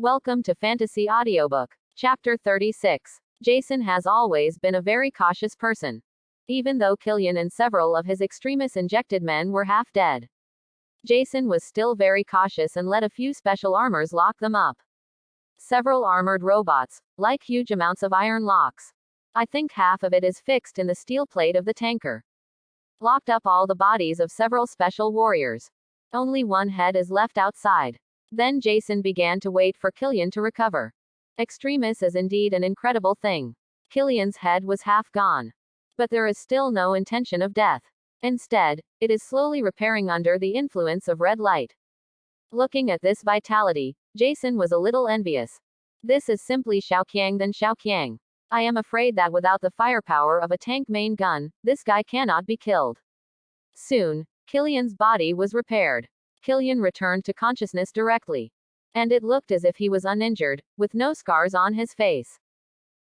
Welcome to Fantasy Audiobook. Chapter 36. Jason has always been a very cautious person. Even though Killian and several of his extremis injected men were half dead, Jason was still very cautious and let a few special armors lock them up. Several armored robots, like huge amounts of iron locks. I think half of it is fixed in the steel plate of the tanker. Locked up all the bodies of several special warriors. Only one head is left outside. Then Jason began to wait for Killian to recover. Extremis is indeed an incredible thing. Killian's head was half gone. But there is still no intention of death. Instead, it is slowly repairing under the influence of red light. Looking at this vitality, Jason was a little envious. This is simply Xiaoqiang than Xiaoqiang. I am afraid that without the firepower of a tank main gun, this guy cannot be killed. Soon, Killian's body was repaired. Killian returned to consciousness directly. And it looked as if he was uninjured, with no scars on his face.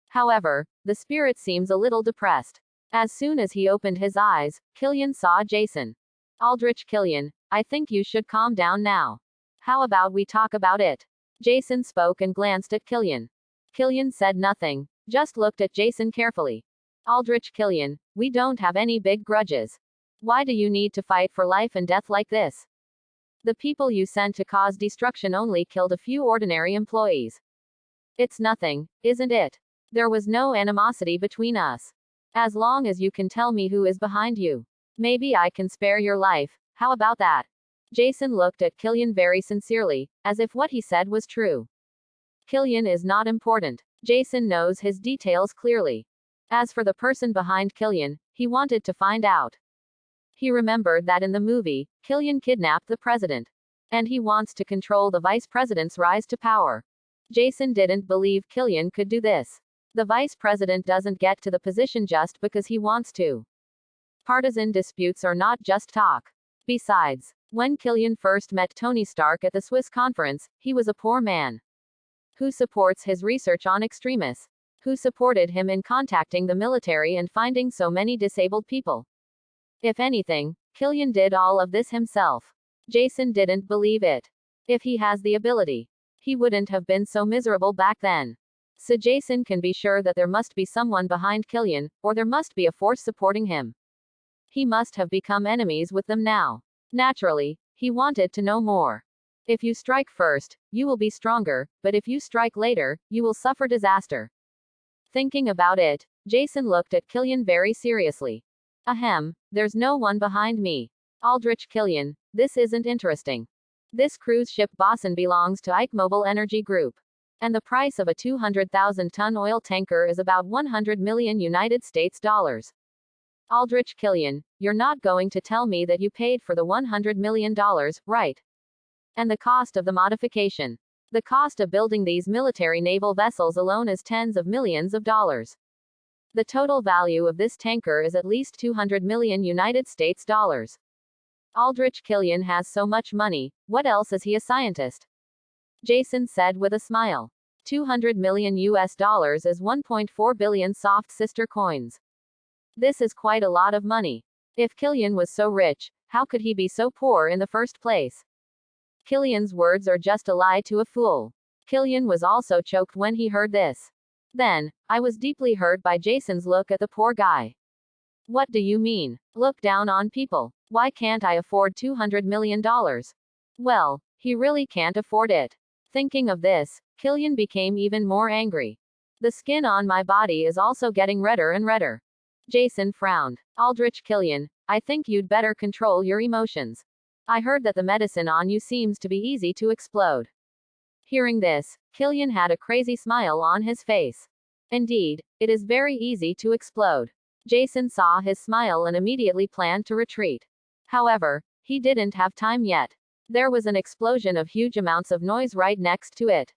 However, the spirit seems a little depressed. As soon as he opened his eyes, Killian saw Jason. Aldrich Killian, I think you should calm down now. How about we talk about it? Jason spoke and glanced at Killian. Killian said nothing, just looked at Jason carefully. Aldrich Killian, we don't have any big grudges. Why do you need to fight for life and death like this? The people you sent to cause destruction only killed a few ordinary employees. It's nothing, isn't it? There was no animosity between us. As long as you can tell me who is behind you, maybe I can spare your life. How about that? Jason looked at Killian very sincerely, as if what he said was true. Killian is not important. Jason knows his details clearly. As for the person behind Killian, he wanted to find out. He remembered that in the movie, Killian kidnapped the president. And he wants to control the vice president's rise to power. Jason didn't believe Killian could do this. The vice president doesn't get to the position just because he wants to. Partisan disputes are not just talk. Besides, when Killian first met Tony Stark at the Swiss conference, he was a poor man. Who supports his research on extremis? Who supported him in contacting the military and finding so many disabled people? If anything, Killian did all of this himself. Jason didn't believe it. If he has the ability, he wouldn't have been so miserable back then. So Jason can be sure that there must be someone behind Killian, or there must be a force supporting him. He must have become enemies with them now. Naturally, he wanted to know more. If you strike first, you will be stronger, but if you strike later, you will suffer disaster. Thinking about it, Jason looked at Killian very seriously. Ahem, there's no one behind me. Aldrich Killian, this isn't interesting. This cruise ship Boston belongs to Ike Mobile Energy Group. And the price of a 200,000-ton oil tanker is about 100 million United States dollars. Aldrich Killian, you're not going to tell me that you paid for the $100 million, right? And the cost of the modification. The cost of building these military naval vessels alone is tens of millions of dollars. The total value of this tanker is at least 200 million United States dollars. Aldrich Killian has so much money, what else is he a scientist? Jason said with a smile. 200 million US dollars is 1.4 billion soft sister coins. This is quite a lot of money. If Killian was so rich, how could he be so poor in the first place? Killian's words are just a lie to a fool. Killian was also choked when he heard this. Then, I was deeply hurt by Jason's look at the poor guy. What do you mean? Look down on people. Why can't I afford $200 million? Well, he really can't afford it. Thinking of this, Killian became even more angry. The skin on my body is also getting redder and redder. Jason frowned. Aldrich Killian, I think you'd better control your emotions. I heard that the medicine on you seems to be easy to explode. Hearing this, Killian had a crazy smile on his face. Indeed, it is very easy to explode. Jason saw his smile and immediately planned to retreat. However, he didn't have time yet. There was an explosion of huge amounts of noise right next to it.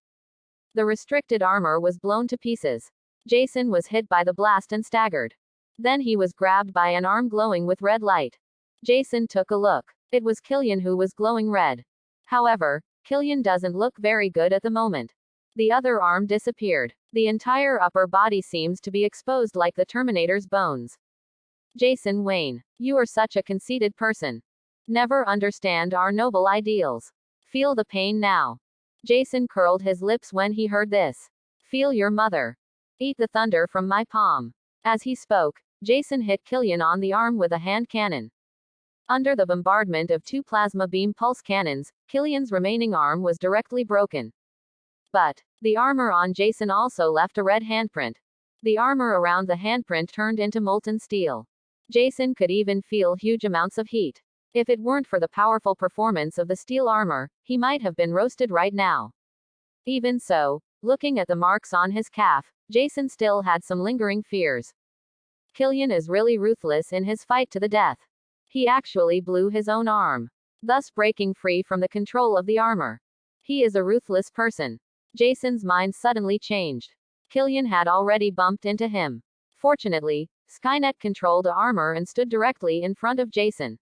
The restricted armor was blown to pieces. Jason was hit by the blast and staggered. Then he was grabbed by an arm glowing with red light. Jason took a look. It was Killian who was glowing red. However, Killian doesn't look very good at the moment. The other arm disappeared. The entire upper body seems to be exposed like the Terminator's bones. Jason Wayne, you are such a conceited person. Never understand our noble ideals. Feel the pain now. Jason curled his lips when he heard this. Feel your mother. Eat the thunder from my palm. As he spoke, Jason hit Killian on the arm with a hand cannon. Under the bombardment of two plasma beam pulse cannons, Killian's remaining arm was directly broken. But the armor on Jason also left a red handprint. The armor around the handprint turned into molten steel. Jason could even feel huge amounts of heat. If it weren't for the powerful performance of the steel armor, he might have been roasted right now. Even so, looking at the marks on his calf, Jason still had some lingering fears. Killian is really ruthless in his fight to the death. He actually blew his own arm, thus breaking free from the control of the armor. He is a ruthless person. Jason's mind suddenly changed. Killian had already bumped into him. Fortunately, Skynet controlled the armor and stood directly in front of Jason.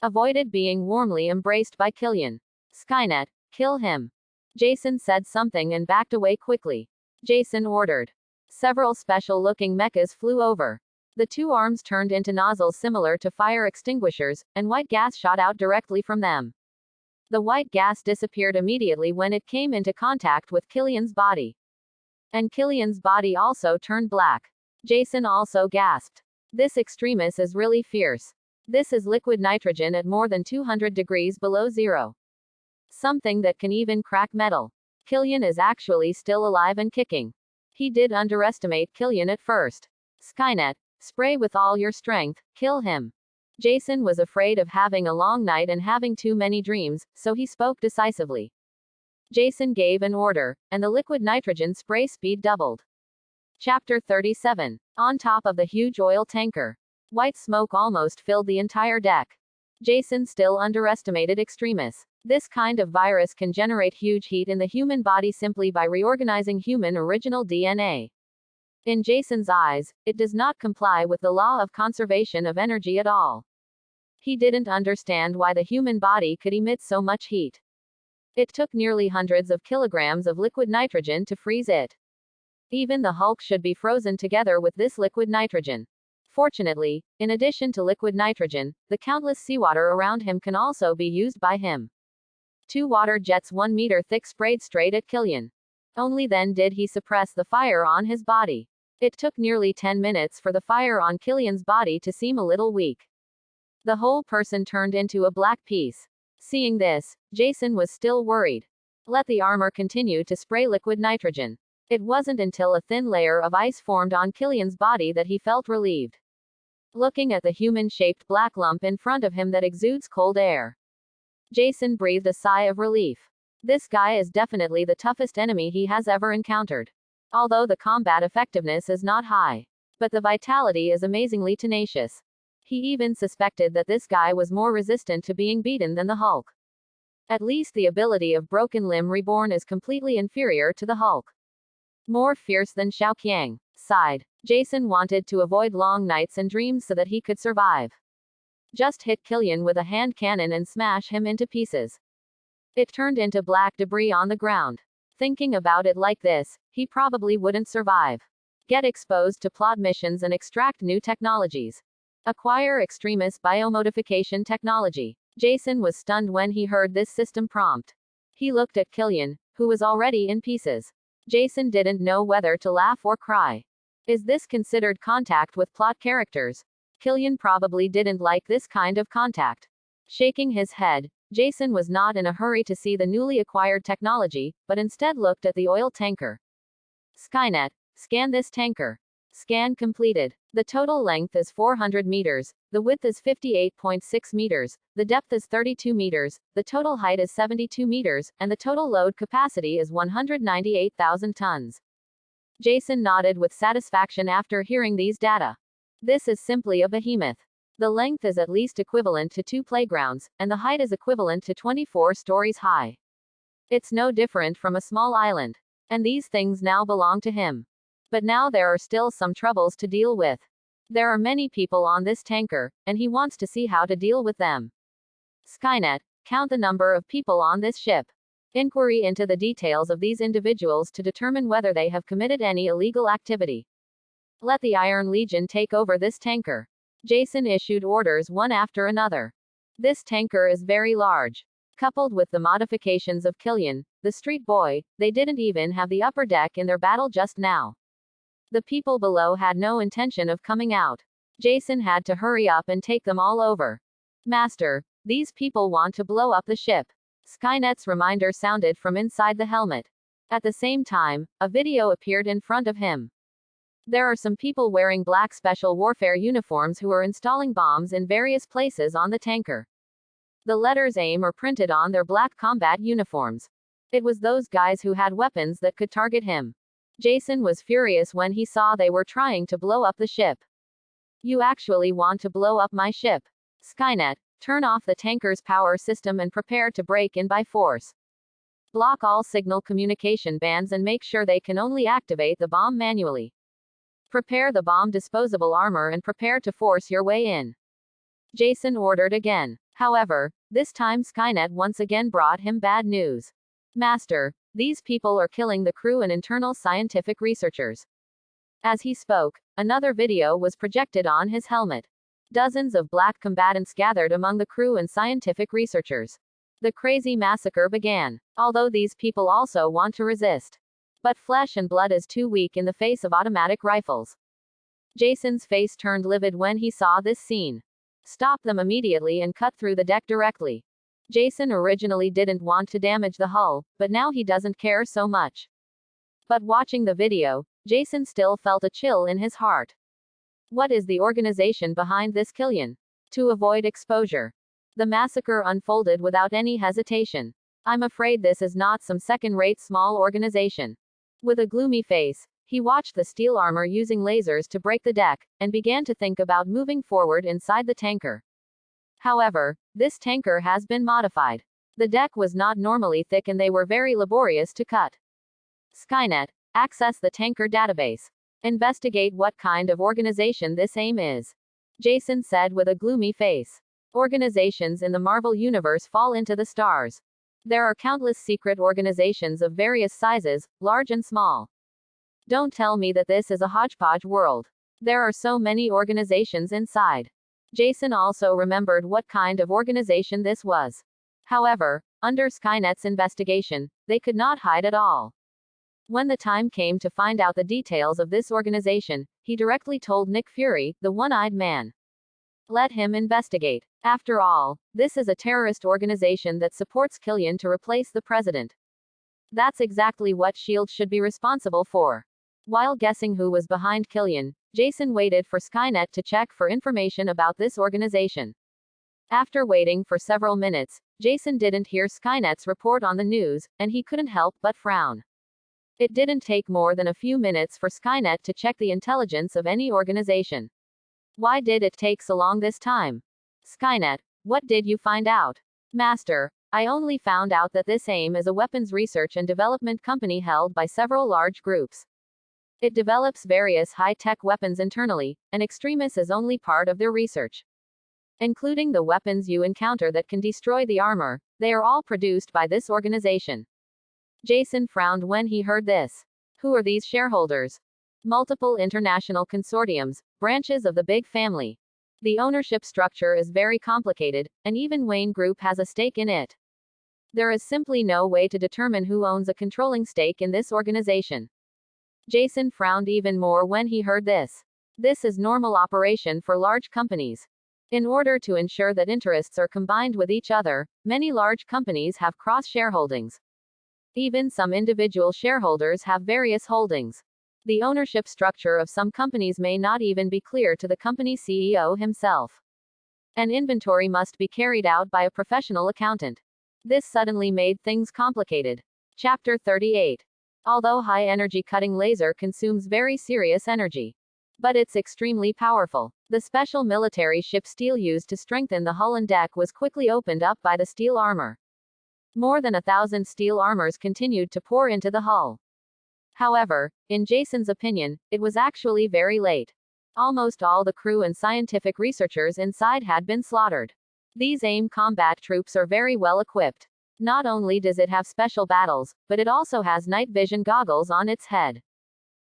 Avoided being warmly embraced by Killian. Skynet, kill him. Jason said something and backed away quickly. Jason ordered. Several special-looking mechas flew over. The two arms turned into nozzles similar to fire extinguishers, and white gas shot out directly from them. The white gas disappeared immediately when it came into contact with Killian's body. And Killian's body also turned black. Jason also gasped. This extremis is really fierce. This is liquid nitrogen at more than 200 degrees below zero. Something that can even crack metal. Killian is actually still alive and kicking. He did underestimate Killian at first. Skynet, spray with all your strength, kill him. Jason was afraid of having a long night and having too many dreams, so he spoke decisively. Jason gave an order, and the liquid nitrogen spray speed doubled. Chapter 37. On top of the huge oil tanker. White smoke almost filled the entire deck. Jason still underestimated extremis. This kind of virus can generate huge heat in the human body simply by reorganizing human original DNA. In Jason's eyes, it does not comply with the law of conservation of energy at all. He didn't understand why the human body could emit so much heat. It took nearly hundreds of kilograms of liquid nitrogen to freeze it. Even the Hulk should be frozen together with this liquid nitrogen. Fortunately, in addition to liquid nitrogen, the countless seawater around him can also be used by him. Two water jets 1 meter thick sprayed straight at Killian. Only then did he suppress the fire on his body. It took nearly 10 minutes for the fire on Killian's body to seem a little weak. The whole person turned into a black piece. Seeing this, Jason was still worried. Let the armor continue to spray liquid nitrogen. It wasn't until a thin layer of ice formed on Killian's body that he felt relieved. Looking at the human-shaped black lump in front of him that exudes cold air, Jason breathed a sigh of relief. This guy is definitely the toughest enemy he has ever encountered. Although the combat effectiveness is not high, but the vitality is amazingly tenacious. He even suspected that this guy was more resistant to being beaten than the Hulk. At least the ability of Broken Limb Reborn is completely inferior to the Hulk. More fierce than Xiaoqiang. Sighed. Jason wanted to avoid long nights and dreams so that he could survive. Just hit Killian with a hand cannon and smash him into pieces. It turned into black debris on the ground. Thinking about it like this, he probably wouldn't survive. Get exposed to plot missions and extract new technologies. Acquire extremis biomodification technology. Jason was stunned when he heard this system prompt. He looked at Killian, who was already in pieces. Jason didn't know whether to laugh or cry. Is this considered contact with plot characters? Killian probably didn't like this kind of contact. Shaking his head, Jason was not in a hurry to see the newly acquired technology, but instead looked at the oil tanker. Skynet, scan this tanker. Scan completed. The total length is 400 meters, the width is 58.6 meters, the depth is 32 meters, the total height is 72 meters, and the total load capacity is 198,000 tons. Jason nodded with satisfaction after hearing these data. This is simply a behemoth. The length is at least equivalent to 2 playgrounds, and the height is equivalent to 24 stories high. It's no different from a small island. And these things now belong to him. But now there are still some troubles to deal with. There are many people on this tanker, and he wants to see how to deal with them. Skynet, count the number of people on this ship. Inquiry into the details of these individuals to determine whether they have committed any illegal activity. Let the Iron Legion take over this tanker. Jason issued orders one after another. This tanker is very large. Coupled with the modifications of Killian, the street boy, they didn't even have the upper deck in their battle just now. The people below had no intention of coming out. Jason had to hurry up and take them all over. Master, these people want to blow up the ship. Skynet's reminder sounded from inside the helmet. At the same time, a video appeared in front of him. There are some people wearing black special warfare uniforms who are installing bombs in various places on the tanker. The letters AIM are printed on their black combat uniforms. It was those guys who had weapons that could target him. Jason was furious when he saw they were trying to blow up the ship. You actually want to blow up my ship? Skynet, turn off the tanker's power system and prepare to break in by force. Block all signal communication bands and make sure they can only activate the bomb manually. Prepare the bomb disposable armor and prepare to force your way in. Jason ordered again. However, this time Skynet once again brought him bad news. Master, these people are killing the crew and internal scientific researchers. As he spoke, another video was projected on his helmet. Dozens of black combatants gathered among the crew and scientific researchers. The crazy massacre began, although these people also want to resist. But flesh and blood is too weak in the face of automatic rifles. Jason's face turned livid when he saw this scene. Stop them immediately and cut through the deck directly. Jason originally didn't want to damage the hull, but now he doesn't care so much. But watching the video, Jason still felt a chill in his heart. What is the organization behind this Killian? To avoid exposure. The massacre unfolded without any hesitation. I'm afraid this is not some second-rate small organization. With a gloomy face, he watched the steel armor using lasers to break the deck, and began to think about moving forward inside the tanker. However, this tanker has been modified. The deck was not normally thick and they were very laborious to cut. Skynet, access the tanker database. Investigate what kind of organization this AIM is. Jason said with a gloomy face. Organizations in the Marvel Universe fall into the stars. There are countless secret organizations of various sizes, large and small. Don't tell me that this is a hodgepodge world. There are so many organizations inside. Jason also remembered what kind of organization this was. However, under Skynet's investigation, they could not hide at all. When the time came to find out the details of this organization, he directly told Nick Fury, the one-eyed man. Let him investigate. After all, this is a terrorist organization that supports Killian to replace the president. That's exactly what S.H.I.E.L.D. should be responsible for. While guessing who was behind Killian, Jason waited for Skynet to check for information about this organization. After waiting for several minutes, Jason didn't hear Skynet's report on the news, and he couldn't help but frown. It didn't take more than a few minutes for Skynet to check the intelligence of any organization. Why did it take so long this time? Skynet, what did you find out? Master, I only found out that this AIM is a weapons research and development company held by several large groups. It develops various high-tech weapons internally, and Extremis is only part of their research. Including the weapons you encounter that can destroy the armor, they are all produced by this organization. Jason frowned when he heard this. Who are these shareholders? Multiple international consortiums, branches of the big family. The ownership structure is very complicated, and even Wayne Group has a stake in it. There is simply no way to determine who owns a controlling stake in this organization. Jason frowned even more when he heard this. This is normal operation for large companies. In order to ensure that interests are combined with each other, many large companies have cross-shareholdings. Even some individual shareholders have various holdings. The ownership structure of some companies may not even be clear to the company CEO himself. An inventory must be carried out by a professional accountant. This suddenly made things complicated. Chapter 38. Although high-energy cutting laser consumes very serious energy. But it's extremely powerful. The special military ship steel used to strengthen the hull and deck was quickly opened up by the steel armor. More than 1,000 steel armors continued to pour into the hull. However, in Jason's opinion, it was actually very late. Almost all the crew and scientific researchers inside had been slaughtered. These AIM combat troops are very well equipped. Not only does it have special battles, but it also has night vision goggles on its head.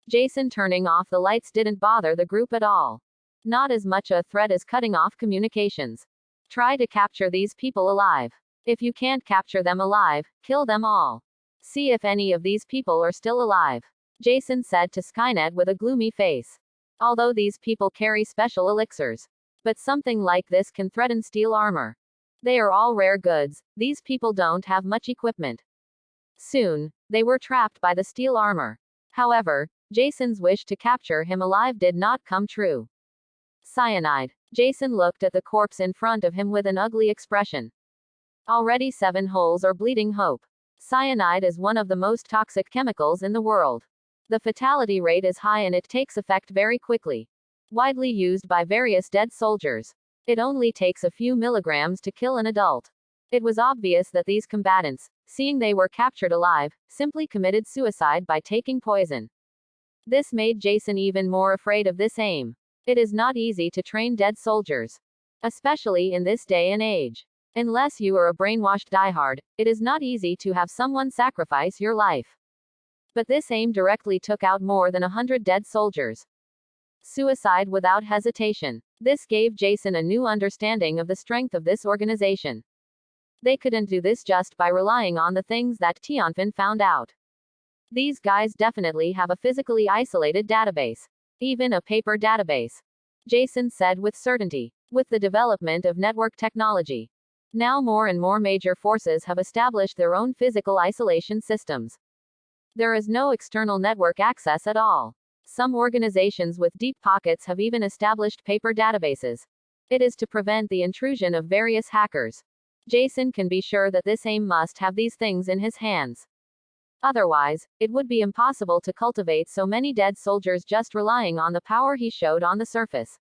Jason turning off the lights didn't bother the group at all. Not as much a threat as cutting off communications. Try to capture these people alive. If you can't capture them alive, kill them all. See if any of these people are still alive. Jason said to Skynet with a gloomy face. Although these people carry special elixirs. But something like this can threaten steel armor. They are all rare goods, these people don't have much equipment. Soon, they were trapped by the steel armor. However, Jason's wish to capture him alive did not come true. Cyanide. Jason looked at the corpse in front of him with an ugly expression. Already 7 holes are bleeding hope. Cyanide is one of the most toxic chemicals in the world. The fatality rate is high and it takes effect very quickly. Widely used by various dead soldiers. It only takes a few milligrams to kill an adult. It was obvious that these combatants, seeing they were captured alive, simply committed suicide by taking poison. This made Jason even more afraid of this aim. It is not easy to train dead soldiers. Especially in this day and age. Unless you are a brainwashed diehard, it is not easy to have someone sacrifice your life. But this aim directly took out more than 100 dead soldiers. Suicide without hesitation. This gave Jason a new understanding of the strength of this organization. They couldn't do this just by relying on the things that Tianfin found out. These guys definitely have a physically isolated database. Even a paper database. Jason said with certainty. With the development of network technology. Now more and more major forces have established their own physical isolation systems. There is no external network access at all. Some organizations with deep pockets have even established paper databases. It is to prevent the intrusion of various hackers. Jason can be sure that this aim must have these things in his hands. Otherwise, it would be impossible to cultivate so many dead soldiers just relying on the power he showed on the surface.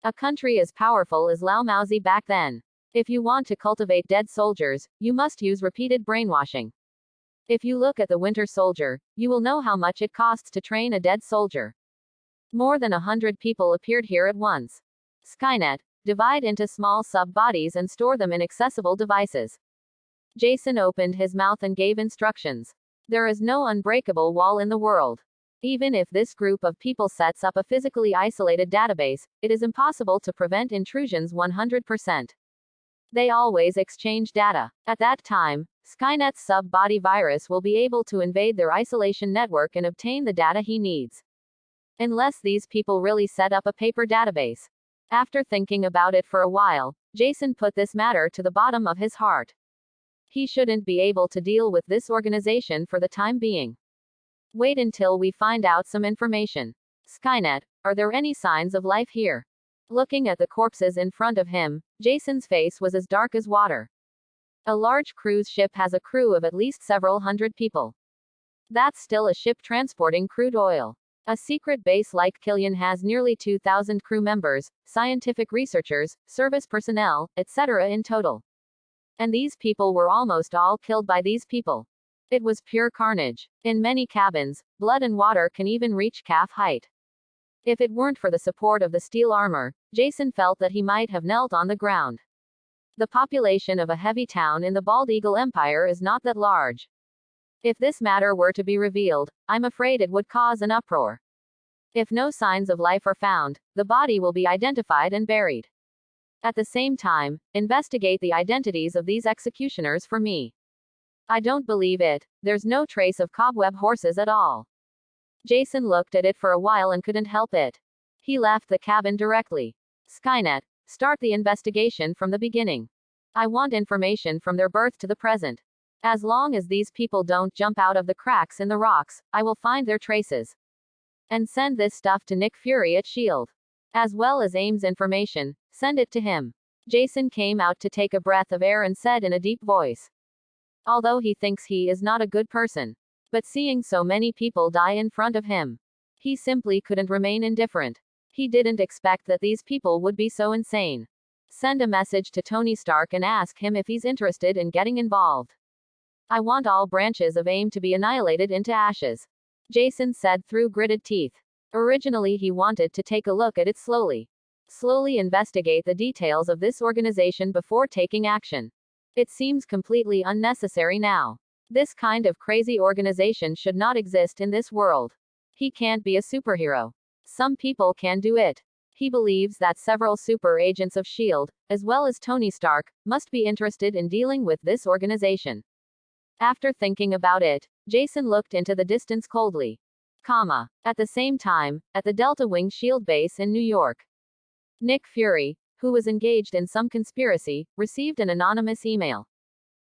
A country as powerful as Lao Maozi back then. If you want to cultivate dead soldiers, you must use repeated brainwashing. If you look at the Winter Soldier, you will know how much it costs to train a dead soldier. More than 100 people appeared here at once. Skynet, divide into small sub-bodies and store them in accessible devices. Jason opened his mouth and gave instructions. There is no unbreakable wall in the world. Even if this group of people sets up a physically isolated database, it is impossible to prevent intrusions 100%. They always exchange data. At that time, Skynet's sub-body virus will be able to invade their isolation network and obtain the data he needs. Unless these people really set up a paper database. After thinking about it for a while, Jason put this matter to the bottom of his heart. He shouldn't be able to deal with this organization for the time being. Wait until we find out some information. Skynet, are there any signs of life here? Looking at the corpses in front of him, Jason's face was as dark as water. A large cruise ship has a crew of at least several hundred people. That's still a ship transporting crude oil. A secret base like Killian has nearly 2,000 crew members, scientific researchers, service personnel, etc. in total. And these people were almost all killed by these people. It was pure carnage. In many cabins, blood and water can even reach calf height. If it weren't for the support of the steel armor, Jason felt that he might have knelt on the ground. The population of a heavy town in the Bald Eagle Empire is not that large. If this matter were to be revealed, I'm afraid it would cause an uproar. If no signs of life are found, the body will be identified and buried. At the same time, investigate the identities of these executioners for me. I don't believe it, there's no trace of cobweb horses at all. Jason looked at it for a while and couldn't help it. He left the cabin directly. Skynet, start the investigation from the beginning. I want information from their birth to the present. As long as these people don't jump out of the cracks in the rocks, I will find their traces. And send this stuff to Nick Fury at S.H.I.E.L.D. As well as Ames information, send it to him. Jason came out to take a breath of air and said in a deep voice. Although he thinks he is not a good person. But seeing so many people die in front of him, he simply couldn't remain indifferent. He didn't expect that these people would be so insane. Send a message to Tony Stark and ask him if he's interested in getting involved. I want all branches of AIM to be annihilated into ashes. Jason said through gritted teeth. Originally he wanted to take a look at it slowly. Slowly investigate the details of this organization before taking action. It seems completely unnecessary now. This kind of crazy organization should not exist in this world. He can't be a superhero. Some people can do it. He believes that several super agents of S.H.I.E.L.D., as well as Tony Stark, must be interested in dealing with this organization. After thinking about it, Jason looked into the distance coldly. At the same time, at the Delta Wing S.H.I.E.L.D. base in New York, Nick Fury, who was engaged in some conspiracy, received an anonymous email.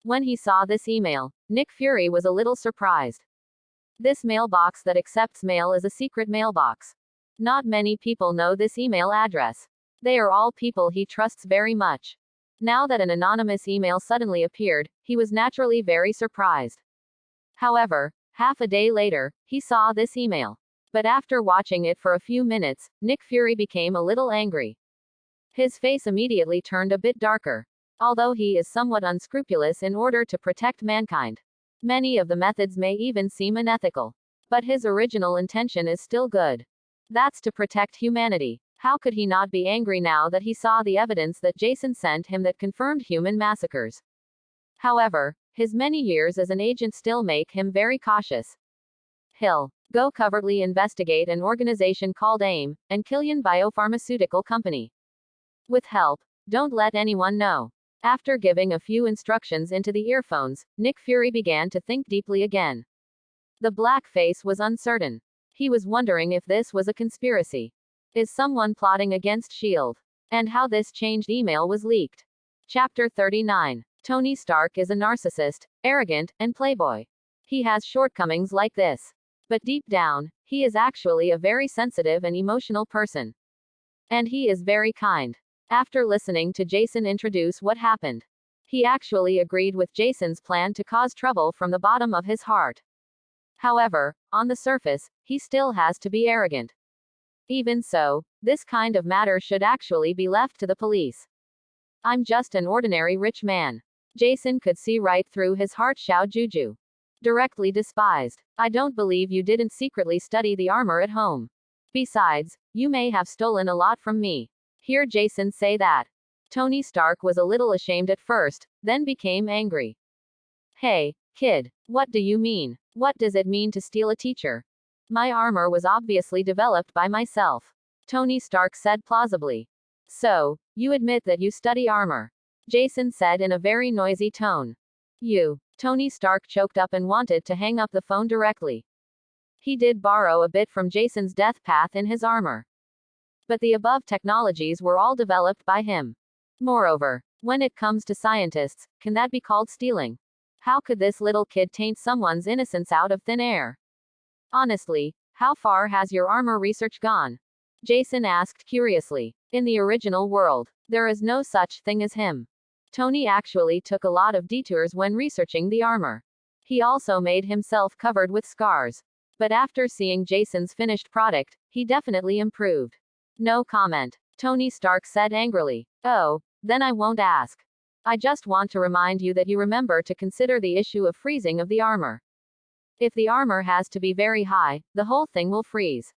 When he saw this email, Nick Fury was a little surprised. This mailbox that accepts mail is a secret mailbox. Not many people know this email address. They are all people he trusts very much. Now that an anonymous email suddenly appeared, he was naturally very surprised. However, half a day later, he saw this email. But after watching it for a few minutes, Nick Fury became a little angry. His face immediately turned a bit darker. Although he is somewhat unscrupulous in order to protect mankind, many of the methods may even seem unethical. But his original intention is still good. That's to protect humanity. How could he not be angry now that he saw the evidence that Jason sent him that confirmed human massacres? However, his many years as an agent still make him very cautious. He'll go covertly investigate an organization called AIM, and Killian Biopharmaceutical Company. With help. Don't let anyone know. After giving a few instructions into the earphones, Nick Fury began to think deeply again. The black face was uncertain. He was wondering if this was a conspiracy. Is someone plotting against S.H.I.E.L.D.? And how this changed email was leaked. Chapter 39. Tony Stark is a narcissist, arrogant, and playboy. He has shortcomings like this. But deep down, he is actually a very sensitive and emotional person. And he is very kind. After listening to Jason introduce what happened, he actually agreed with Jason's plan to cause trouble from the bottom of his heart. However, on the surface, he still has to be arrogant. Even so, this kind of matter should actually be left to the police. I'm just an ordinary rich man. Jason could see right through his heart. Xiao Juju. Directly despised. I don't believe you didn't secretly study the armor at home. Besides, you may have stolen a lot from me. Hear Jason say that. Tony Stark was a little ashamed at first, then became angry. Hey, kid, what do you mean? What does it mean to steal a teacher? My armor was obviously developed by myself. Tony Stark said plausibly. So, you admit that you study armor? Jason said in a very noisy tone. Tony Stark choked up and wanted to hang up the phone directly. He did borrow a bit from Jason's death path in his armor. But the above technologies were all developed by him. Moreover, when it comes to scientists, can that be called stealing? How could this little kid taint someone's innocence out of thin air? Honestly, how far has your armor research gone? Jason asked curiously. In the original world, there is no such thing as him. Tony actually took a lot of detours when researching the armor. He also made himself covered with scars. But after seeing Jason's finished product, he definitely improved. No comment. Tony Stark said angrily. Oh, then I won't ask. I just want to remind you that you remember to consider the issue of freezing of the armor. If the armor has to be very high, the whole thing will freeze.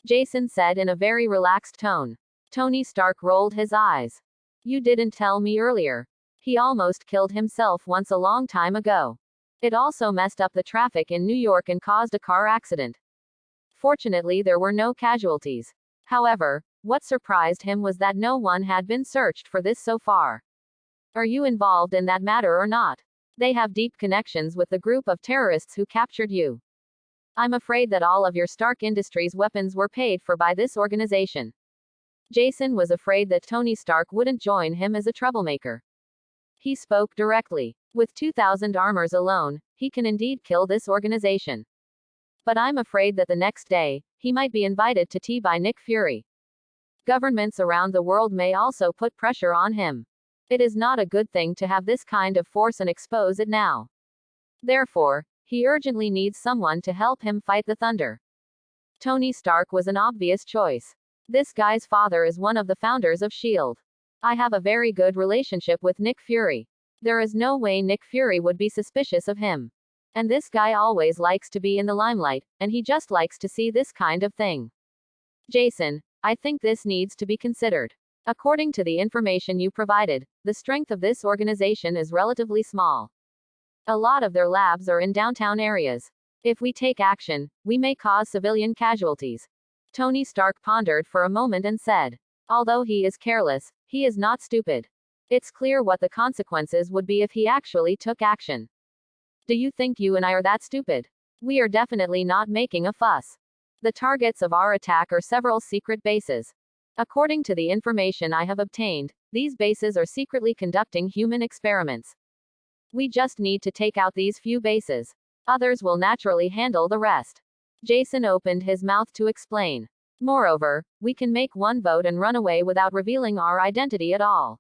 Jason said in a very relaxed tone. Tony Stark rolled his eyes. You didn't tell me earlier. He almost killed himself once a long time ago. It also messed up the traffic in New York and caused a car accident. Fortunately, there were no casualties. However, what surprised him was that no one had been searched for this so far. Are you involved in that matter or not? They have deep connections with the group of terrorists who captured you. I'm afraid that all of your Stark Industries weapons were paid for by this organization. Jason was afraid that Tony Stark wouldn't join him as a troublemaker. He spoke directly. With 2,000 armors alone, he can indeed kill this organization. But I'm afraid that the next day, he might be invited to tea by Nick Fury. Governments around the world may also put pressure on him. It is not a good thing to have this kind of force and expose it now. Therefore, he urgently needs someone to help him fight the Thunder. Tony Stark was an obvious choice. This guy's father is one of the founders of S.H.I.E.L.D. I have a very good relationship with Nick Fury. There is no way Nick Fury would be suspicious of him. And this guy always likes to be in the limelight, and he just likes to see this kind of thing. Jason, I think this needs to be considered. According to the information you provided, the strength of this organization is relatively small. A lot of their labs are in downtown areas. If we take action, we may cause civilian casualties. Tony Stark pondered for a moment and said, although he is careless, he is not stupid. It's clear what the consequences would be if he actually took action. Do you think you and I are that stupid? We are definitely not making a fuss. The targets of our attack are several secret bases. According to the information I have obtained, these bases are secretly conducting human experiments. We just need to take out these few bases. Others will naturally handle the rest. Jason opened his mouth to explain. Moreover, we can make one vote and run away without revealing our identity at all.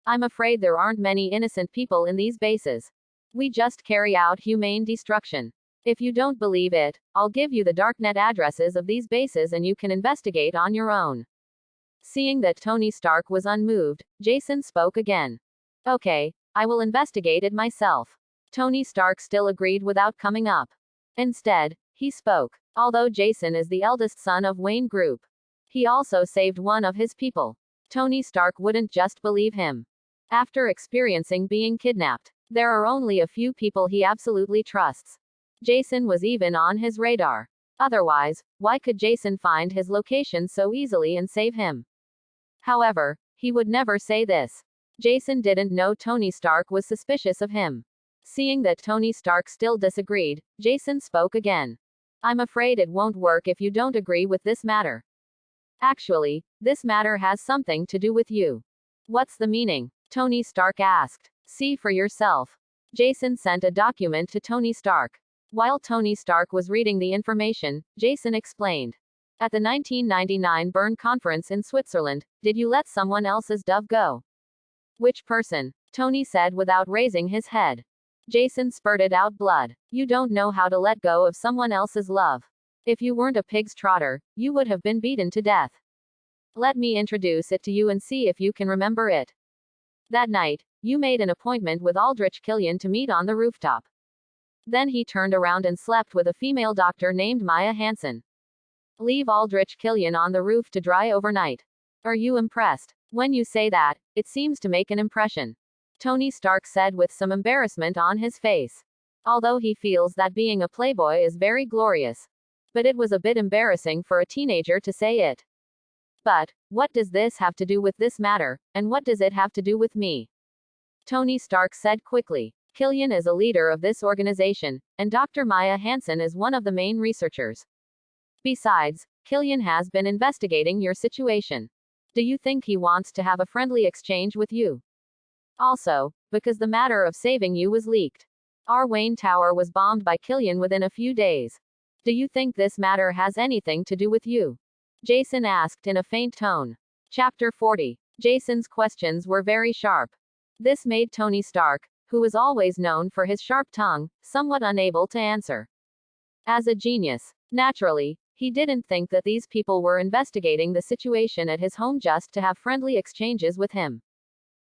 I'm afraid there aren't many innocent people in these bases. We just carry out humane destruction. If you don't believe it, I'll give you the darknet addresses of these bases and you can investigate on your own. Seeing that Tony Stark was unmoved, Jason spoke again. Okay, I will investigate it myself. Tony Stark still agreed without coming up. Instead, he spoke. Although Jason is the eldest son of Wayne Group, he also saved one of his people. Tony Stark wouldn't just believe him. After experiencing being kidnapped, there are only a few people he absolutely trusts. Jason was even on his radar. Otherwise, why could Jason find his location so easily and save him? However, he would never say this. Jason didn't know Tony Stark was suspicious of him. Seeing that Tony Stark still disagreed, Jason spoke again. I'm afraid it won't work if you don't agree with this matter. Actually, this matter has something to do with you. What's the meaning? Tony Stark asked. See for yourself. Jason sent a document to Tony Stark. While Tony Stark was reading the information, Jason explained. At the 1999 Bern conference in Switzerland, did you let someone else's dove go? Which person? Tony said without raising his head. Jason spurted out blood. You don't know how to let go of someone else's love. If you weren't a pig's trotter, you would have been beaten to death. Let me introduce it to you and see if you can remember it. That night, you made an appointment with Aldrich Killian to meet on the rooftop. Then he turned around and slept with a female doctor named Maya Hansen. Leave Aldrich Killian on the roof to dry overnight. Are you impressed? When you say that, it seems to make an impression. Tony Stark said with some embarrassment on his face. Although he feels that being a playboy is very glorious. But it was a bit embarrassing for a teenager to say it. But, what does this have to do with this matter, and what does it have to do with me? Tony Stark said quickly. Killian is a leader of this organization, and Dr. Maya Hansen is one of the main researchers. Besides, Killian has been investigating your situation. Do you think he wants to have a friendly exchange with you? Also, because the matter of saving you was leaked. Our Wayne Tower was bombed by Killian within a few days. Do you think this matter has anything to do with you? Jason asked in a faint tone. Chapter 40. Jason's questions were very sharp. This made Tony Stark, who was always known for his sharp tongue, somewhat unable to answer. As a genius, naturally, he didn't think that these people were investigating the situation at his home just to have friendly exchanges with him.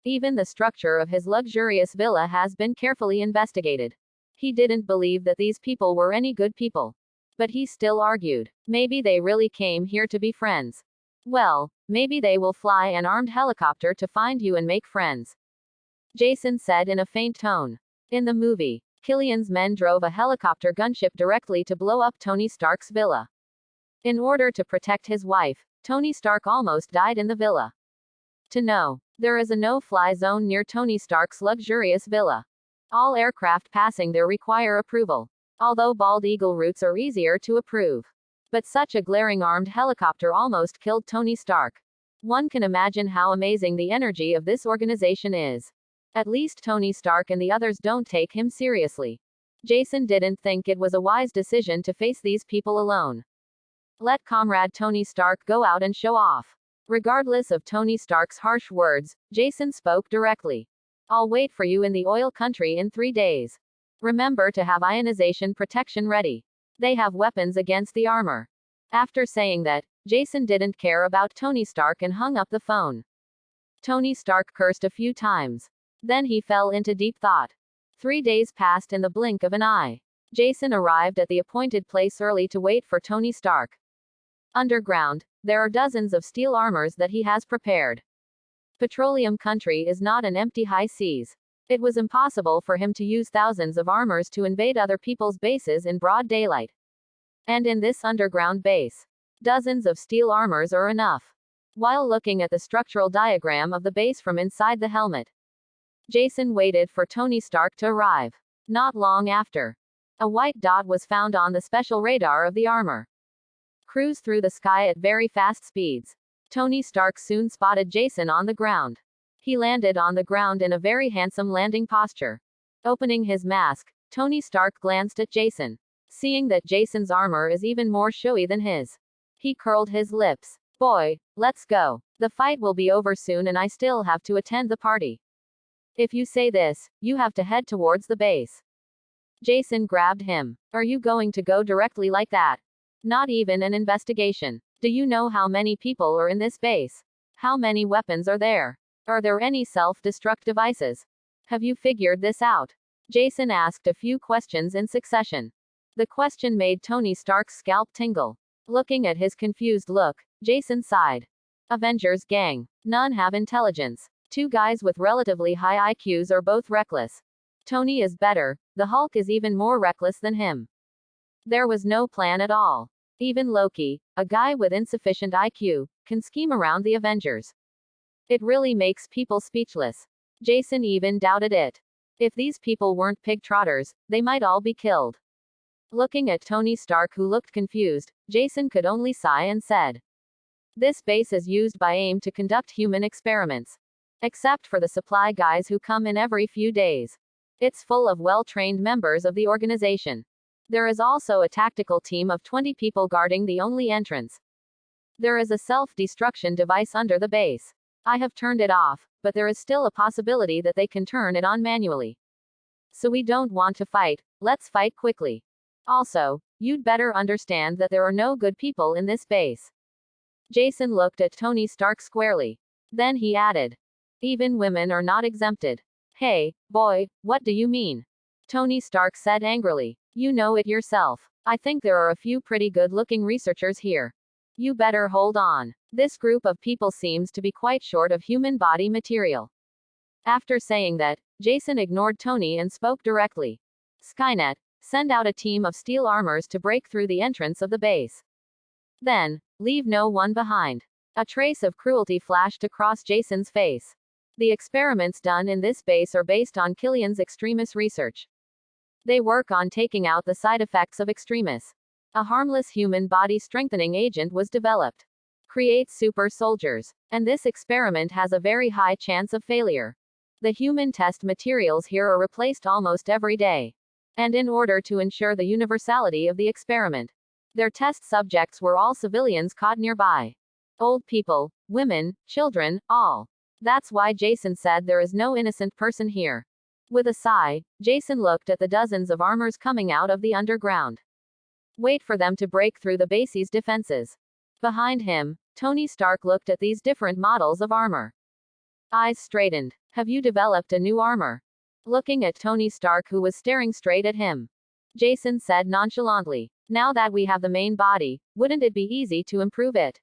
Even the structure of his luxurious villa has been carefully investigated. He didn't believe that these people were any good people. But he still argued. Maybe they really came here to be friends. Well, maybe they will fly an armed helicopter to find you and make friends. Jason said in a faint tone. In the movie, Killian's men drove a helicopter gunship directly to blow up Tony Stark's villa. In order to protect his wife, Tony Stark almost died in the villa. To know, there is a no-fly zone near Tony Stark's luxurious villa. All aircraft passing there require approval. Although bald eagle routes are easier to approve. But such a glaring armed helicopter almost killed Tony Stark. One can imagine how amazing the energy of this organization is. At least Tony Stark and the others don't take him seriously. Jason didn't think it was a wise decision to face these people alone. Let Comrade Tony Stark go out and show off. Regardless of Tony Stark's harsh words, Jason spoke directly. I'll wait for you in the oil country in 3 days. Remember to have ionization protection ready. They have weapons against the armor. After saying that, Jason didn't care about Tony Stark and hung up the phone. Tony Stark cursed a few times. Then he fell into deep thought. 3 days passed in the blink of an eye. Jason arrived at the appointed place early to wait for Tony Stark. Underground, there are dozens of steel armors that he has prepared. Petroleum country is not an empty high seas. It was impossible for him to use thousands of armors to invade other people's bases in broad daylight. And in this underground base, Dozens of steel armors are enough. While looking at the structural diagram of the base from inside the helmet, Jason waited for Tony Stark to arrive. Not long after, a white dot was found on the special radar of the armor. Cruise through the sky at very fast speeds. Tony Stark soon spotted Jason on the ground. He landed on the ground in a very handsome landing posture. Opening his mask, Tony Stark glanced at Jason. Seeing that Jason's armor is even more showy than his, he curled his lips. Boy, let's go. The fight will be over soon and I still have to attend the party. If you say this, you have to head towards the base. Jason grabbed him. Are you going to go directly like that? Not even an investigation. Do you know how many people are in this base? How many weapons are there? Are there any self-destruct devices? Have you figured this out? Jason asked a few questions in succession. The question made Tony Stark's scalp tingle. Looking at his confused look, Jason sighed. Avengers gang. None have intelligence. Two guys with relatively high IQs are both reckless. Tony is better, the Hulk is even more reckless than him. There was no plan at all. Even Loki, a guy with insufficient IQ, can scheme around the Avengers. It really makes people speechless. Jason even doubted it. If these people weren't pig trotters, they might all be killed. Looking at Tony Stark, who looked confused, Jason could only sigh and said, "This base is used by AIM to conduct human experiments. Except for the supply guys who come in every few days. It's full of well-trained members of the organization. There is also a tactical team of 20 people guarding the only entrance. There is a self-destruction device under the base. I have turned it off, but there is still a possibility that they can turn it on manually. So we don't want to fight, let's fight quickly. Also, you'd better understand that there are no good people in this base." Jason looked at Tony Stark squarely. Then he added, "Even women are not exempted." "Hey, boy, what do you mean?" Tony Stark said angrily. "You know it yourself. I think there are a few pretty good-looking researchers here. You better hold on. This group of people seems to be quite short of human body material." After saying that, Jason ignored Tony and spoke directly. "Skynet, send out a team of steel armors to break through the entrance of the base. Then, leave no one behind." A trace of cruelty flashed across Jason's face. The experiments done in this base are based on Killian's Extremis research. They work on taking out the side effects of Extremis. A harmless human body strengthening agent was developed. Creates super soldiers. And this experiment has a very high chance of failure. The human test materials here are replaced almost every day. And in order to ensure the universality of the experiment, their test subjects were all civilians caught nearby. Old people, women, children, all. That's why Jason said there is no innocent person here. With a sigh, Jason looked at the dozens of armors coming out of the underground. Wait for them to break through the base's defenses. Behind him, Tony Stark looked at these different models of armor. Eyes straightened. Have you developed a new armor? Looking at Tony Stark, who was staring straight at him, Jason said nonchalantly, "Now that we have the main body, wouldn't it be easy to improve it?"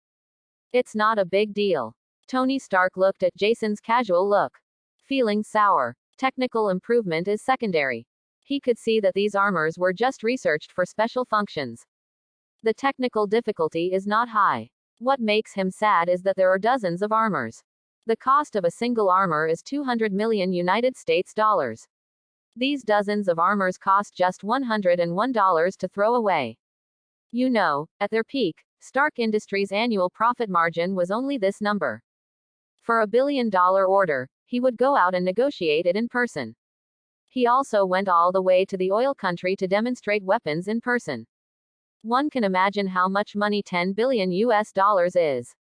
"It's not a big deal." Tony Stark looked at Jason's casual look. Feeling sour. Technical improvement is secondary. He could see that these armors were just researched for special functions. The technical difficulty is not high. What makes him sad is that there are dozens of armors. The cost of a single armor is 200 million United States dollars. These dozens of armors cost just $101 to throw away. You know, at their peak, Stark Industries' annual profit margin was only this number. For a billion-dollar order, he would go out and negotiate it in person. He also went all the way to the oil country to demonstrate weapons in person. One can imagine how much money 10 billion US dollars is.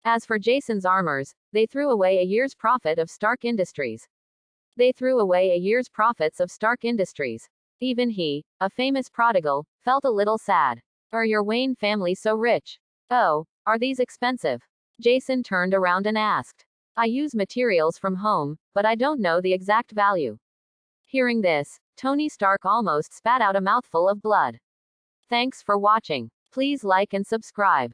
As for Jason's armors, they threw away a year's profit of Stark Industries. They threw away a year's profits of Stark Industries. Even he, a famous prodigal, felt a little sad. Are your Wayne family so rich? Oh, are these expensive? Jason turned around and asked. I use materials from home, but I don't know the exact value. Hearing this, Tony Stark almost spat out a mouthful of blood. Thanks for watching. Please like and subscribe.